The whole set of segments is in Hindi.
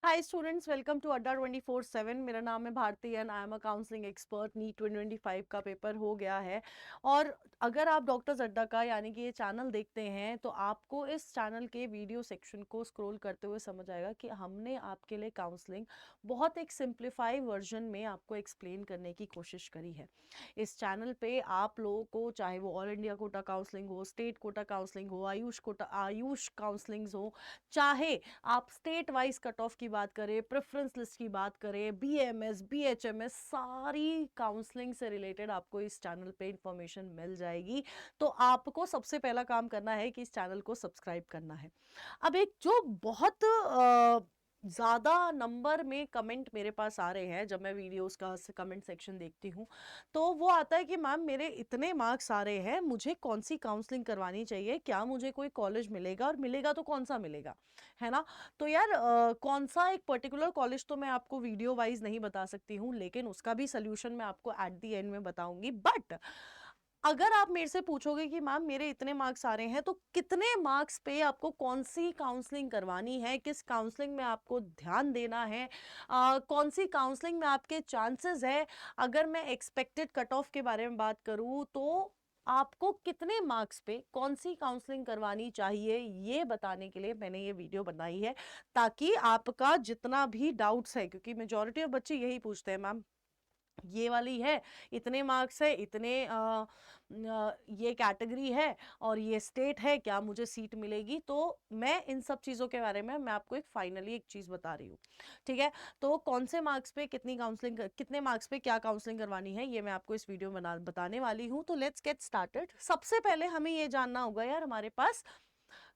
हाय स्टूडेंट्स, वेलकम टू अड्डा 24/7। मेरा नाम है Bharti and I am a counselling expert. NEET 2025 का पेपर हो गया है और अगर आप डॉक्टर्स अड्डा का यानी कि ये चैनल देखते हैं तो आपको इस चैनल के वीडियो सेक्शन को स्क्रॉल करते हुए समझ आएगा कि हमने आपके लिए काउंसलिंग बहुत एक सिंप्लीफाई वर्जन में आपको एक्सप्लेन करने की कोशिश करी है। इस चैनल पे आप लोगों को चाहे वो ऑल इंडिया कोटा काउंसलिंग हो, स्टेट कोटा काउंसलिंग हो, आयुष काउंसलिंग हो, चाहे आप स्टेट वाइज कट ऑफ की बात करें, प्रेफरेंस लिस्ट की बात करें, बीएमएस बीएचएमएस, सारी काउंसलिंग से रिलेटेड आपको इस चैनल पे इंफॉर्मेशन मिल जाएगी। तो आपको सबसे पहला काम करना है कि इस चैनल को सब्सक्राइब करना है। अब एक जो बहुत ज़्यादा नंबर में कमेंट मेरे पास आ रहे हैं जब मैं वीडियोस का कमेंट सेक्शन देखती हूँ, तो वो आता है कि मैम मेरे इतने मार्क्स आ रहे हैं, मुझे कौन सी काउंसलिंग करवानी चाहिए, क्या मुझे कोई कॉलेज मिलेगा और मिलेगा तो कौन सा मिलेगा, है ना। तो यार कौन सा एक पर्टिकुलर कॉलेज तो मैं आपको वीडियो वाइज नहीं बता सकती हूँ, लेकिन उसका भी सोल्यूशन मैं आपको एट द एंड में बताऊंगी। बट अगर आप मेरे से पूछोगे कि मैम मेरे इतने मार्क्स आ रहे हैं तो कितने मार्क्स पे आपको कौन सी काउंसलिंग करवानी है, किस काउंसलिंग में आपको ध्यान देना है, कौन सी काउंसलिंग में आपके चांसेस है, अगर मैं एक्सपेक्टेड कट ऑफ के बारे में बात करूं तो आपको कितने मार्क्स पे कौन सी काउंसलिंग करवानी चाहिए, ये बताने के लिए मैंने ये वीडियो बनाई है। ताकि आपका जितना भी डाउट्स है, क्योंकि मेजॉरिटी ऑफ बच्चे यही पूछते हैं मैम ये वाली है, इतने मार्क्स है, इतने ये कैटेगरी है और ये स्टेट है, क्या मुझे सीट मिलेगी। तो मैं इन सब चीज़ों के बारे में मैं आपको एक फाइनली एक चीज़ बता रही हूँ, ठीक है। तो कौन से मार्क्स पे कितनी काउंसलिंग, कितने मार्क्स पे क्या काउंसलिंग करवानी है, ये मैं आपको इस वीडियो में बताने वाली हूँ। तो लेट्स गेट स्टार्टेड। सबसे पहले हमें ये जानना होगा यार हमारे पास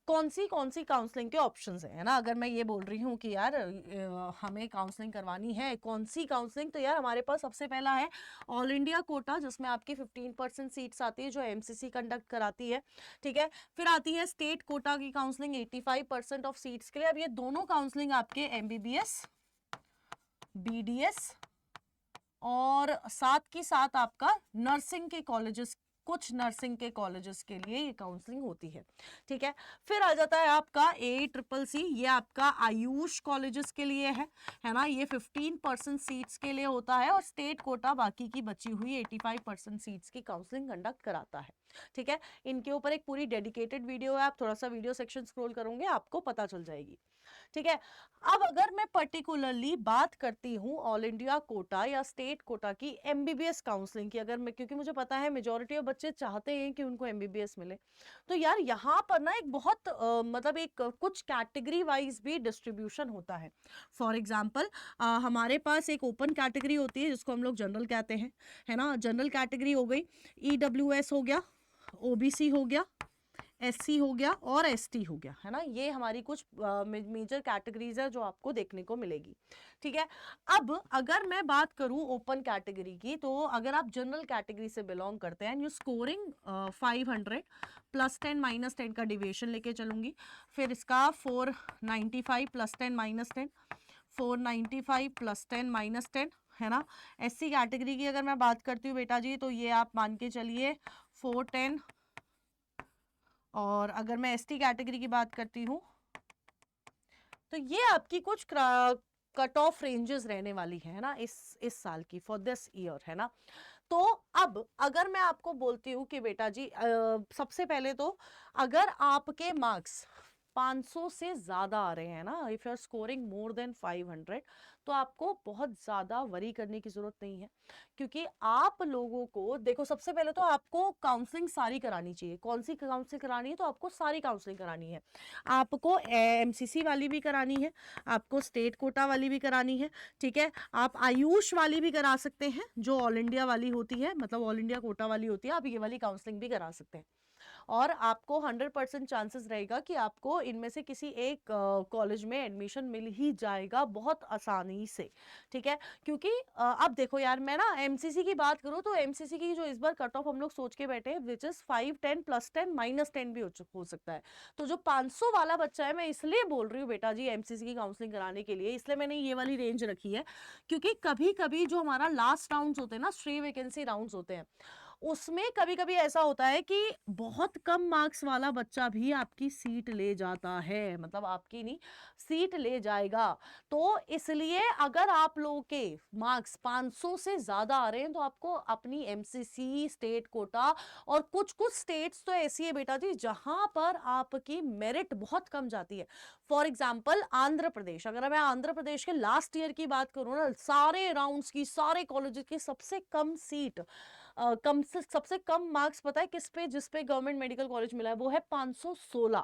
कौन सी काउंसलिंग के ऑप्शंस हैं, है ना। अगर मैं ये बोल रही हूँ कि यार हमें काउंसलिंग करवानी है, कौन सी काउंसलिंग, तो यार हमारे पास सबसे पहला है ऑल इंडिया कोटा, जिसमें आपकी 15% सीट्स आती है जो एमसीसी कंडक्ट कराती है, ठीक है। फिर आती है स्टेट कोटा की काउंसलिंग 85% ऑफ सीट्स के लिए। अब ये दोनों काउंसलिंग आपके एमबीबीएस, बीडीएस और साथ के साथ आपका नर्सिंग के कॉलेजेस, कुछ नर्सिंग के कॉलेजेस के लिए ये काउंसलिंग होती है, ठीक है। फिर आ जाता है आपका ACCC, ये आपका आयुष कॉलेजेस के लिए है ना। ये 15% सीट्स के लिए होता है और स्टेट कोटा बाकी की बची हुई 85% सीट्स की काउंसलिंग कंडक्ट कराता है, ठीक है। इनके ऊपर एक पूरी डेडिकेटेड वीडियो है, आप थोड़ा सा वीडियो सेक्शन स्क्रॉल करोगे आपको पता चल जाएगी, ठीक है। अब अगर मैं पर्टिकुलरली बात करती हूं ऑल इंडिया कोटा या स्टेट कोटा की एमबीबीएस काउंसलिंग की, अगर मैं, क्योंकि मुझे पता है मेजॉरिटी ऑफ बच्चे चाहते हैं कि उनको एमबीबीएस मिले, तो यार यहां पर ना एक बहुत मतलब एक कुछ कैटेगरी वाइज भी डिस्ट्रीब्यूशन होता है। फॉर एग्जाम्पल हमारे पास एक ओपन कैटेगरी होती है जिसको हम लोग जनरल कहते हैं, है ना। जनरल कैटेगरी हो गई, ईडब्ल्यूएस हो गया, ओबीसी हो गया, एससी हो गया और एसटी हो गया, है ना। ये हमारी कुछ मेजर कैटेगरीज है जो आपको देखने को मिलेगी, ठीक है। अब अगर मैं बात करूं ओपन कैटेगरी की, तो अगर आप जनरल कैटेगरी से बिलोंग करते हैं, यू स्कोरिंग 500 +10 -10 का डिविएशन लेके चलूंगी। फिर इसका 495 +10 -10, 495 +10 -10, है ना। एससी कैटेगरी की अगर मैं बात करती हूँ बेटा जी, तो ये आप मान के चलिए 410। और अगर मैं एसटी कैटेगरी की बात करती हूं तो ये आपकी कुछ कट ऑफ रेंजेस रहने वाली है ना इस साल की, फॉर दिस ईयर, है ना। तो अब अगर मैं आपको बोलती हूं कि बेटा जी सबसे पहले तो अगर आपके मार्क्स 500 से ज्यादा आ रहे हैं ना, if you are scoring more than 500, तो आपको बहुत ज्यादा वरी करने की जरूरत नहीं है। क्योंकि आप लोगों को देखो, सबसे पहले तो आपको काउंसलिंग सारी करानी चाहिए। कौन सी काउंसलिंग करानी है, तो आपको सारी काउंसलिंग करानी है। आपको एमसीसी वाली भी करानी है, आपको स्टेट कोटा वाली भी करानी है, ठीक है। आप आयुष वाली भी करा सकते हैं जो ऑल इंडिया वाली होती है, मतलब ऑल इंडिया कोटा वाली होती है, आप ये वाली काउंसलिंग भी करा सकते हैं। और आपको 100% चांसेस रहेगा कि आपको इनमें से किसी एक कॉलेज में एडमिशन मिल ही जाएगा बहुत आसानी से, ठीक है। क्योंकि अब देखो यार, मैं ना एमसीसी की बात करूं तो एमसीसी की जो इस बार कट ऑफ हम लोग सोच के बैठे हैं, विच इज 5, 10 +10 -10 भी हो सकता है। तो जो 500 वाला बच्चा है, मैं इसलिए बोल रही हूँ बेटा जी एमसीसी की काउंसलिंग कराने के लिए, इसलिए मैंने ये वाली रेंज रखी है। क्योंकि कभी कभी जो हमारा लास्ट राउंड होते हैं ना, स्ट्रे वैकेंसी राउंड होते हैं, उसमें कभी कभी ऐसा होता है कि बहुत कम मार्क्स वाला बच्चा भी आपकी सीट ले जाता है, मतलब आपकी नहीं, सीट ले जाएगा। तो इसलिए अगर आप लोगों के मार्क्स 500 से ज्यादा आ रहे हैं तो आपको अपनी एमसीसी, स्टेट कोटा, और कुछ कुछ स्टेट्स तो ऐसी है बेटा जी जहां पर आपकी मेरिट बहुत कम जाती है। फॉर एग्जाम्पल आंध्र प्रदेश, अगर मैं आंध्र प्रदेश के लास्ट ईयर की बात करूं ना, सारे राउंड्स की, सारे कॉलेजेस की सबसे कम सीट, सबसे कम मार्क्स पता है किस पे, जिस पे गवर्नमेंट मेडिकल कॉलेज मिला है, वो है 516।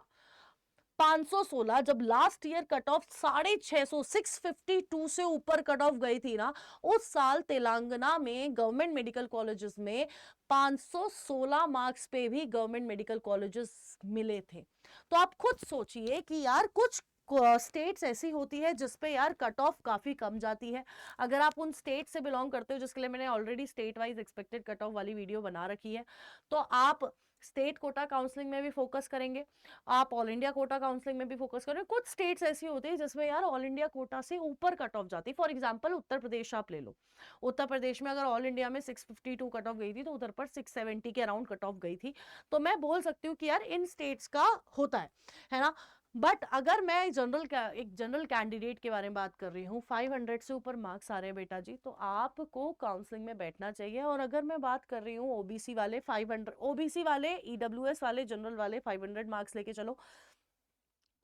516 जब लास्ट ईयर कट ऑफ 650, 652 से ऊपर कट ऑफ गई थी ना, उस साल तेलंगाना में गवर्नमेंट मेडिकल कॉलेजेस में 516 मार्क्स पे भी गवर्नमेंट मेडिकल कॉलेजेस मिले थे। तो आप खुद सोचिए कि यार कुछ स्टेट्स ऐसी होती है जिसपे यार कट ऑफ काफी कम जाती है। अगर आप उन स्टेट से बिलोंग करते हो, जिसके लिए मैंने already state wise expected cut off वाली वीडियो बना रखी है, तो आप स्टेट कोटा काउंसलिंग में भी फोकस करेंगे, आप ऑल इंडिया कोटा काउंसलिंग में भी फोकस करें। कुछ स्टेट्स ऐसी होती है जिसमें यार ऑल इंडिया कोटा से ऊपर कट ऑफ जाती है। फॉर एग्जांपल उत्तर प्रदेश आप ले लो, उत्तर प्रदेश में अगर ऑल इंडिया में 652 कट ऑफ गई थी तो उधर पर 670 के अराउंड कट ऑफ गई थी। तो मैं बोल सकती हूँ कि यार इन स्टेट्स का होता है ना। बट अगर मैं एक जनरल कैंडिडेट के बारे में बात कर रही हूँ, 500 से ऊपर मार्क्स आ रहे हैं बेटा जी, तो आपको काउंसलिंग में बैठना चाहिए। और अगर मैं बात कर रही हूँ ओबीसी वाले 500, ओबीसी वाले, ईडब्ल्यूएस वाले, जनरल वाले 500 मार्क्स लेके चलो।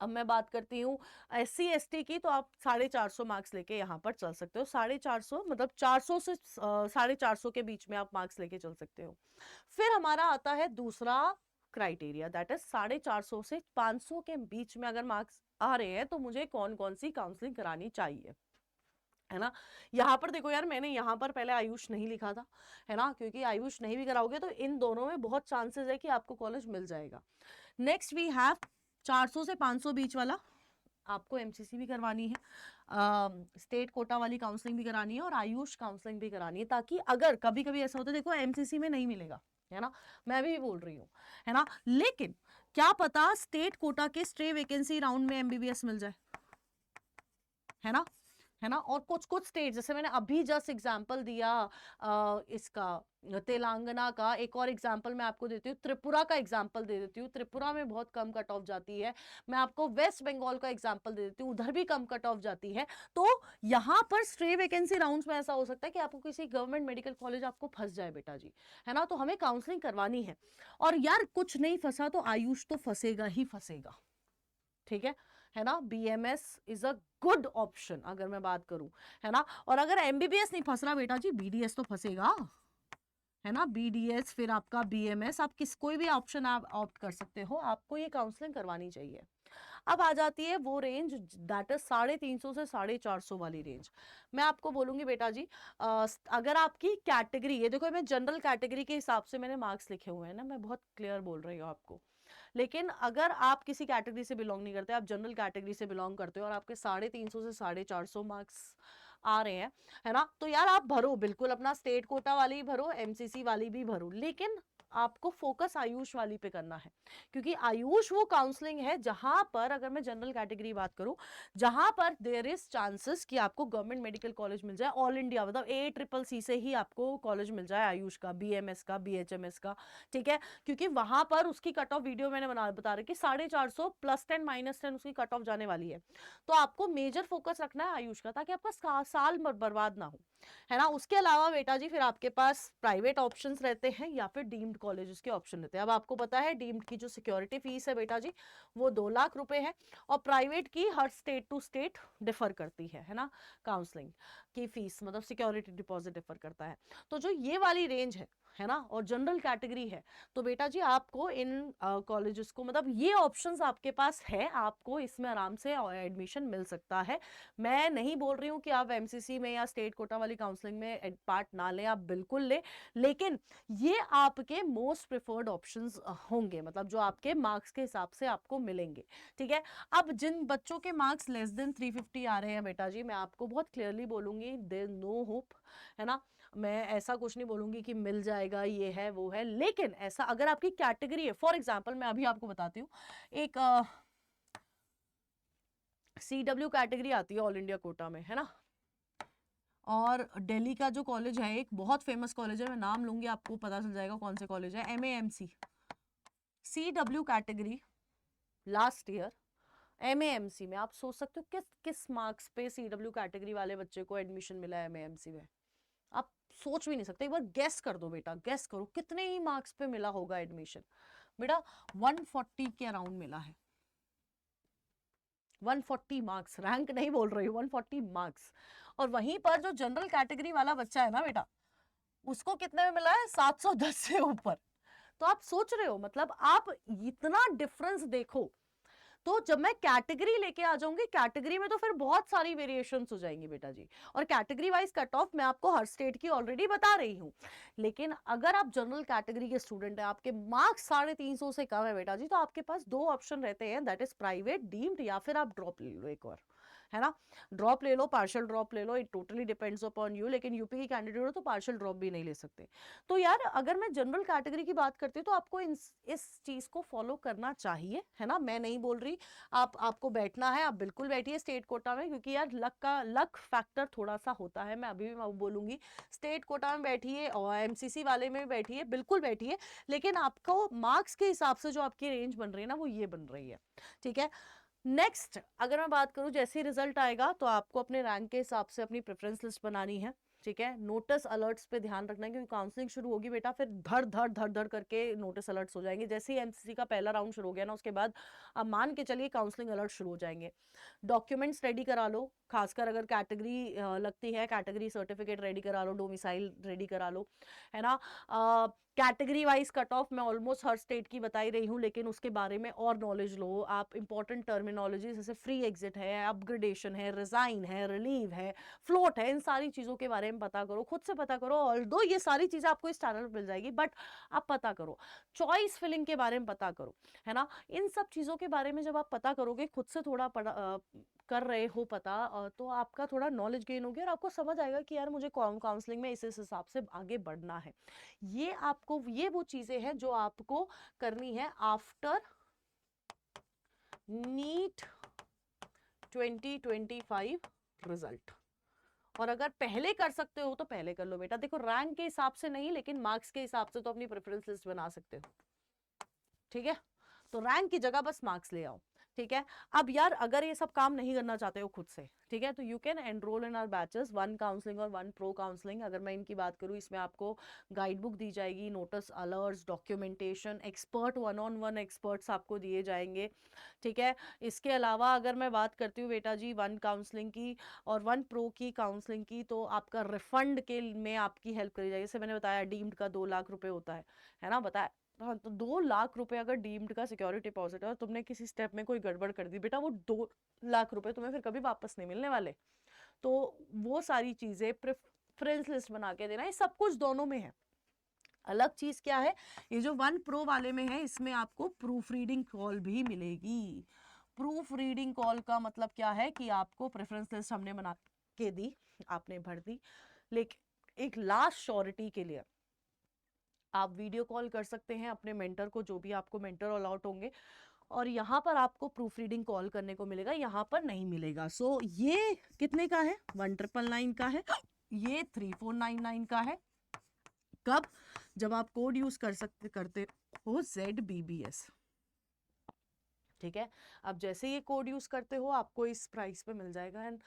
अब मैं बात करती हूँ एससी एसटी की, तो आप 450 मार्क्स लेके यहाँ पर चल सकते हो। 450 मतलब 400 से 450 के बीच में आप मार्क्स लेके चल सकते हो। फिर हमारा आता है दूसरा क्राइटेरिया, दैट इज 450 से 500 के बीच में अगर मार्क्स आ रहे हैं तो मुझे कौन कौन सी काउंसलिंग करानी चाहिए, है ना। यहाँ पर देखो यार, मैंने यहाँ पर पहले आयुष नहीं लिखा था, है ना, क्योंकि आयुष नहीं भी कराओगे तो इन दोनों में बहुत चांसेस है कि आपको कॉलेज मिल जाएगा। नेक्स्ट वी हैव 400 से 500 बीच वाला, आपको एमसीसी भी करवानी है, स्टेट कोटा वाली काउंसलिंग भी करानी है, और आयुष काउंसलिंग भी करानी है, ताकि अगर कभी कभी ऐसा होता है, देखो एमसीसी में नहीं मिलेगा, है ना, मैं भी बोल रही हूँ, है ना, लेकिन क्या पता स्टेट कोटा के स्टे वैकेंसी राउंड में एमबीबीएस मिल जाए, है ना, है ना। और कुछ कुछ स्टेट, जैसे मैंने अभी जस्ट एग्जांपल दिया इसका तेलंगाना का, एक और एग्जांपल मैं आपको देती हूँ, त्रिपुरा का एग्जांपल दे देती हूँ। त्रिपुरा में बहुत कम कट ऑफ जाती है। मैं आपको वेस्ट बंगाल का एग्जांपल दे देती हूँ, उधर भी कम कट ऑफ जाती है। तो यहाँ पर स्टे वैकेंसी राउंड्स में ऐसा हो सकता है कि आपको किसी गवर्नमेंट मेडिकल कॉलेज आपको फंस जाए बेटा जी, है ना। तो हमें काउंसलिंग करवानी है। और यार कुछ नहीं फंसा तो आयुष तो फंसेगा ही फंसेगा, ठीक है ना। BMS is a good option अगर मैं बात करूं, है ना। और अगर एमबीबीएस नहीं फंस रहा बेटा जी, बीडीएस तो फंसेगा, है ना। बीडीएस, फिर आपका बीएमएस, आप कोई भी ऑप्शन आप ऑप्ट कर सकते हो, आपको ये काउंसलिंग करवानी चाहिए। अब आ जाती है वो रेंज, दैट इज 350 से 450 वाली रेंज। मैं आपको बोलूंगी बेटा जी, अगर आपकी कैटेगरी, ये देखो मैं जनरल कैटेगरी के हिसाब से मैंने मार्क्स लिखे हुए हैं ना, मैं बहुत क्लियर बोल रही हूँ आपको। लेकिन अगर आप किसी कैटेगरी से बिलोंग नहीं करते, आप जनरल कैटेगरी से बिलोंग करते हो और आपके 350 से 450 मार्क्स आ रहे हैं, है ना, तो यार आप भरो बिल्कुल, अपना स्टेट कोटा वाली भरो, एमसीसी वाली भी भरो, लेकिन आपको फोकस आयुष वाली पे करना है। क्योंकि आयुष वो काउंसलिंग है जहां पर, अगर मैं जनरल कैटेगरी बात करूं, जहां पर देयर इज चांसेस कि आपको गवर्नमेंट मेडिकल कॉलेज मिल जाए ऑल इंडिया, मतलब ACCC से ही आपको कॉलेज मिल जाए आयुष का, बीएमएस का, बीएचएमएस का, ठीक है। क्योंकि वहां पर उसकी कट ऑफ वीडियो मैंने बता रही कि 450 +10 -10 उसकी कट ऑफ जाने वाली है। तो आपको मेजर फोकस रखना है आयुष का, ताकि आपका साल बर्बाद ना हो, है ना। उसके अलावा बेटा जी फिर आपके पास प्राइवेट ऑप्शंस रहते हैं या फिर डीम्ड कॉलेजेस के ऑप्शन रहते हैं। अब आपको पता है डीम्ड की जो सिक्योरिटी फीस है बेटा जी, वो 2 लाख रुपए है, और प्राइवेट की हर स्टेट टू स्टेट डिफर करती है ना, काउंसलिंग की फीस, मतलब सिक्योरिटी डिपॉजिट डिफर करता है। तो जो ये वाली रेंज है ना, और जनरल कैटेगरी है, तो बेटा जी आपको इन कॉलेजेस को, मतलब ये ऑप्शंस आपके पास है, आपको इसमें आराम से एडमिशन मिल सकता है। मैं नहीं बोल रही हूँ कि आप एमसीसी में या स्टेट कोटा वाली काउंसलिंग में पार्ट ना लें, आप बिल्कुल ले, लेकिन ये आपके मोस्ट प्रेफर्ड ऑप्शंस होंगे, मतलब जो आपके मार्क्स के हिसाब से आपको मिलेंगे, ठीक है। अब जिन बच्चों के मार्क्स लेस देन 350 आ रहे हैं बेटा जी, मैं आपको बहुत क्लियरली बोलूंगी, देयर नो होप, है ना। मैं ऐसा कुछ नहीं बोलूंगी कि मिल जाएगा, ये है वो है, लेकिन ऐसा अगर आपकी कैटेगरी है, फॉर एग्जाम्पल मैं अभी आपको बताती हूँ, एक CW कैटेगरी आती है ऑल इंडिया कोटा में, है ना, और दिल्ली का जो कॉलेज है, एक बहुत फेमस कॉलेज है, मैं नाम लूंगी आपको पता चल जाएगा कौन से कॉलेज है, MAMC, CW category last year MAMC में। आप सोच सकते हो किस किस मार्क्स पे CW कैटेगरी वाले बच्चे को एडमिशन मिला है MAMC में। आप सोच भी नहीं सकते, एक बार गेस कर दो बेटा, गेस करो कितने ही मार्क्स पे मिला होगा एडमिशन। बेटा 140 के अराउंड मिला है, 140 मार्क्स, रैंक नहीं बोल रही हूँ, 140 मार्क्स। और वहीं पर जो जनरल कैटेगरी वाला बच्चा है ना बेटा, उसको कितने में मिला है, 710 से ऊपर। तो आप सोच रहे हो, मतलब आप इतना डिफरेंस देखो। तो जब मैं कैटेगरी लेके आ जाऊंगी, कैटेगरी में तो फिर बहुत सारी वेरिएशंस हो जाएंगी बेटा जी। और कैटेगरी वाइज कट ऑफ मैं आपको हर स्टेट की ऑलरेडी बता रही हूँ। लेकिन अगर आप जनरल कैटेगरी के स्टूडेंट हैं, आपके मार्क्स 350 से कम है बेटा जी, तो आपके पास दो ऑप्शन रहते हैं, दैट इज प्राइवेट डीम्ड, या फिर आप ड्रॉप ले लो एक और, है ना। ड्रॉप ले लो, पार्शियल ड्रॉप ले लो, it totally depends upon you. लेकिन यूपी की कैंडिडेट हो तो पार्शियल ड्रॉप भी नहीं ले सकते। तो यार अगर मैं जनरल कैटेगरी की बात करती हूँ तो आपको इस चीज को फॉलो करना चाहिए, है ना। मैं नहीं बोल रही आपको बैठना है, आप बिल्कुल बैठिए स्टेट कोटा में, क्योंकि यार लक फैक्टर थोड़ा सा होता है। मैं अभी भी बोलूंगी स्टेट कोटा में बैठिए और MCC वाले में बैठिए, बिल्कुल बैठिए, लेकिन आपको मार्क्स के हिसाब से जो आपकी रेंज बन रही है ना, वो ये बन रही है, ठीक है। नेक्स्ट अगर मैं बात करूं, जैसे ही रिजल्ट आएगा तो आपको अपने रैंक के हिसाब से अपनी प्रेफरेंस लिस्ट बनानी है, ठीक है। नोटिस अलर्ट्स पे ध्यान रखना है, क्योंकि काउंसलिंग शुरू होगी बेटा, फिर धड़ धड़ धड़ धड़ करके नोटिस अलर्ट्स हो जाएंगे। जैसे ही MCC का पहला राउंड शुरू हो गया ना, उसके बाद अब मान के चलिए काउंसलिंग अलर्ट शुरू हो जाएंगे। डॉक्यूमेंट्स रेडी करा लो, खासकर अगर कैटेगरी लगती है, कैटेगरी सर्टिफिकेट रेडी करा लो, डोमिसाइल रेडी करा लो, है ना। कैटेगरी वाइज कट ऑफ मैं ऑलमोस्ट हर स्टेट की बता ही रही हूँ, लेकिन उसके बारे में और नॉलेज लो आप। इंपॉर्टेंट टर्मिनोलॉजी जैसे फ्री एग्जिट है, अपग्रेडेशन है, रिजाइन है, रिलीव है, फ्लोट है, इन सारी चीज़ों के बारे में पता करो, खुद से पता करो। ऑल्दो ये सारी चीज़ें आपको इस चैनल पर मिल जाएगी, बट आप पता करो। चॉइस फिलिंग के बारे में पता करो, है ना। इन सब चीज़ों के बारे में जब आप पता करोगे, खुद से थोड़ा कर रहे हो पता, तो आपका थोड़ा नॉलेज गेन होगी और आपको समझ आएगा कि यार मुझे काउंसलिंग में इस हिसाब से आगे बढ़ना है। ये आपको, ये वो चीजें हैं जो आपको करनी है आफ्टर नीट 2025 रिजल्ट। और अगर पहले कर सकते हो तो पहले कर लो बेटा। देखो रैंक के हिसाब से नहीं, लेकिन मार्क्स के हिसाब से तो अपनी प्रेफरेंस लिस्ट बना सकते हो, ठीक है। तो रैंक की जगह बस मार्क्स ले आओ, ठीक है। अब यार अगर ये सब काम नहीं करना चाहते हो खुद से, ठीक है, तो you can enrol in our batches, 1 counselling और 1 प्रो काउंसलिंग। अगर मैं इनकी बात करूँ, इसमें आपको गाइड बुक दी जाएगी, notice alerts, documentation, expert 1-on-1 experts आपको दिए जाएंगे, ठीक है। इसके अलावा अगर मैं बात करती हूँ बेटा जी 1 काउंसलिंग की और 1 प्रो की काउंसलिंग की, तो आपका रिफंड के में आपकी हेल्प करी जाएगी। जैसे मैंने बताया डीम्ड का 2 लाख रुपए होता है ना, बताया। हाँ, तो 2 लाख रुपए अगर डीम्ड का सिक्योरिटी डिपॉजिट है और तुमने किसी स्टेप में कोई गड़बड़ कर दी बेटा, वो 2 लाख रुपए तुम्हें फिर कभी वापस नहीं मिलने वाले। तो वो सारी चीजें प्रेफरेंस लिस्ट बना के देना, ये सब कुछ दोनों में है। अलग चीज क्या है, ये जो 1 प्रो वाले में है, इसमें आपको प्रूफ रीडिंग कॉल भी मिलेगी। प्रूफ रीडिंग कॉल का मतलब क्या है कि आपको प्रेफरेंस लिस्ट हमने बना के दी, आपने भर दी, लेकिन एक लास्ट श्योरिटी के लिए आप वीडियो कॉल कर सकते हैं अपने मेंटर को, जो भी आपको मेंटर अलॉट होंगे, और यहाँ पर आपको प्रूफ रीडिंग कॉल करने को मिलेगा, यहाँ पर नहीं मिलेगा। सो ये कितने का है, 1999 का है, ये 3499 का है। कब, जब आप कोड यूज करते हो ZBBS, ठीक है। अब जैसे ये कोड यूज करते हो आपको इस प्राइस पे मिल जाएगा। एंड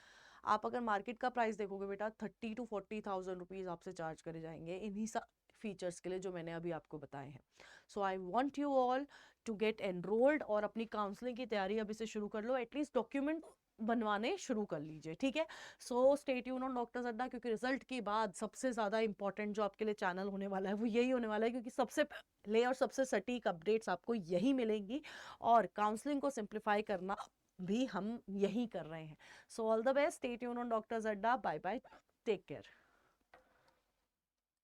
आप अगर मार्केट का प्राइस देखोगे बेटा, 30 to 40,000 रुपीज आपसे चार्ज करे जाएंगे इन्हीं फीचर्स के लिए जो मैंने अभी आपको बताए हैं। So I want you all to get enrolled और अपनी काउंसलिंग की तैयारी अभी से शुरू कर लो, एटलीस्ट डॉक्यूमेंट बनवाने शुरू कर लीजिए, ठीक है। So stay tune on doctor अड्डा, क्योंकि रिजल्ट के बाद सबसे ज्यादा इंपॉर्टेंट जो आपके लिए चैनल होने वाला है वो यही होने वाला है, क्योंकि सबसे पहले और सबसे सटीक अपडेट्स आपको यही मिलेंगी, और काउंसलिंग को सिंप्लीफाई करना भी हम यही कर रहे हैं। So all the best, stay tune on doctor अड्डा, बाय बाय, टेक केयर।